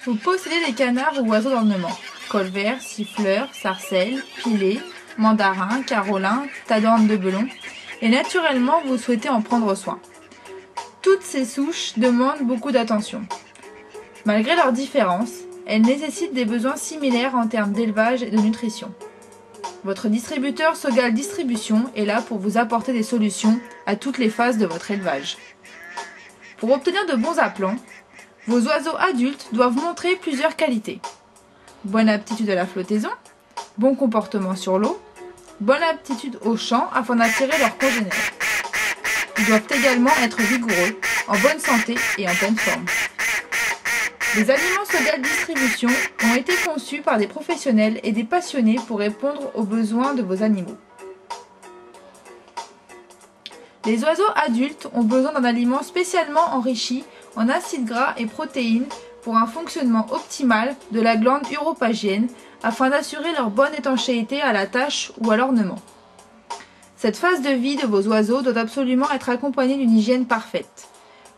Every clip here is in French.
Vous possédez des canards ou oiseaux d'ornement, colverts, siffleurs, sarcelles, pilets, mandarins, carolins, tadornes de belon, et naturellement vous souhaitez en prendre soin. Toutes ces souches demandent beaucoup d'attention. Malgré leurs différences, elles nécessitent des besoins similaires en termes d'élevage et de nutrition. Votre distributeur Sogal Distribution est là pour vous apporter des solutions à toutes les phases de votre élevage. Pour obtenir de bons aplants, vos oiseaux adultes doivent montrer plusieurs qualités. Bonne aptitude à la flottaison, bon comportement sur l'eau, bonne aptitude au chant afin d'attirer leurs congénères. Ils doivent également être vigoureux, en bonne santé et en pleine forme. Les aliments Sogal Distribution ont été conçus par des professionnels et des passionnés pour répondre aux besoins de vos animaux. Les oiseaux adultes ont besoin d'un aliment spécialement enrichi en acides gras et protéines pour un fonctionnement optimal de la glande urophagienne afin d'assurer leur bonne étanchéité à la tâche ou à l'ornement. Cette phase de vie de vos oiseaux doit absolument être accompagnée d'une hygiène parfaite.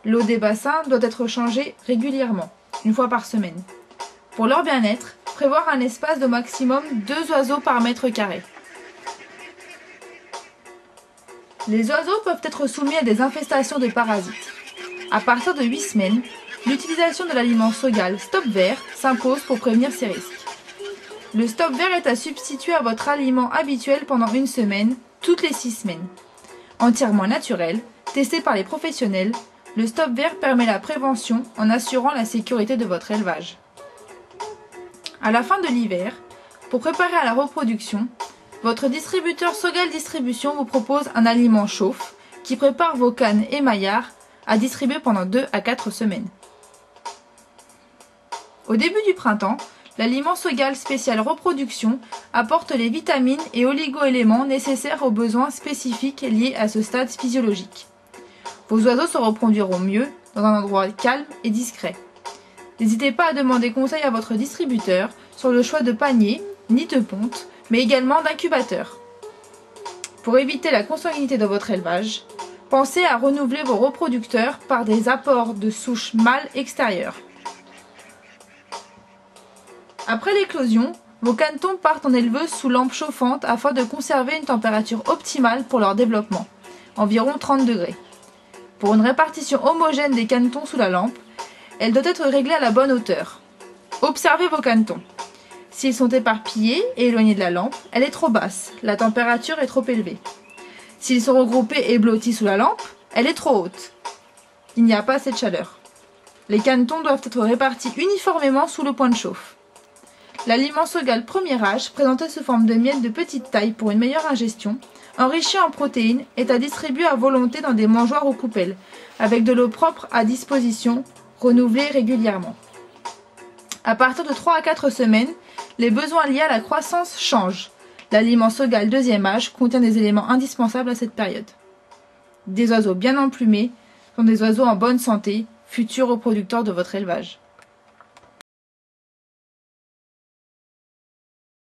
L'eau des bassins doit être changée régulièrement, une fois par semaine. Pour leur bien-être, prévoir un espace d'au maximum 2 oiseaux par mètre carré. Les oiseaux peuvent être soumis à des infestations de parasites. À partir de 8 semaines, l'utilisation de l'aliment Sogal Stop Vert s'impose pour prévenir ces risques. Le Stop Vert est à substituer à votre aliment habituel pendant 1 semaine, toutes les 6 semaines. Entièrement naturel, testé par les professionnels, le Stop Vert permet la prévention en assurant la sécurité de votre élevage. À la fin de l'hiver, pour préparer à la reproduction, votre distributeur Sogal Distribution vous propose un aliment chauffe qui prépare vos cannes et maillards à distribuer pendant 2 à 4 semaines. Au début du printemps, l'aliment Sogal spécial reproduction apporte les vitamines et oligo-éléments nécessaires aux besoins spécifiques liés à ce stade physiologique. Vos oiseaux se reproduiront mieux dans un endroit calme et discret. N'hésitez pas à demander conseil à votre distributeur sur le choix de panier, ni de ponte, mais également d'incubateur. Pour éviter la consanguinité de votre élevage, pensez à renouveler vos reproducteurs par des apports de souches mâles extérieures. Après l'éclosion, vos canetons partent en éleveuse sous lampe chauffante afin de conserver une température optimale pour leur développement, environ 30 degrés. Pour une répartition homogène des canetons sous la lampe, elle doit être réglée à la bonne hauteur. Observez vos canetons. S'ils sont éparpillés et éloignés de la lampe, elle est trop basse, la température est trop élevée. S'ils sont regroupés et blottis sous la lampe, elle est trop haute. Il n'y a pas assez de chaleur. Les canetons doivent être répartis uniformément sous le point de chauffe. L'aliment Sogal premier âge, présenté sous forme de miettes de petite taille pour une meilleure ingestion, enrichi en protéines, est à distribuer à volonté dans des mangeoires ou coupelles, avec de l'eau propre à disposition, renouvelée régulièrement. À partir de 3 à 4 semaines, les besoins liés à la croissance changent. L'aliment Sogal deuxième âge contient des éléments indispensables à cette période. Des oiseaux bien emplumés sont des oiseaux en bonne santé, futurs reproducteurs de votre élevage.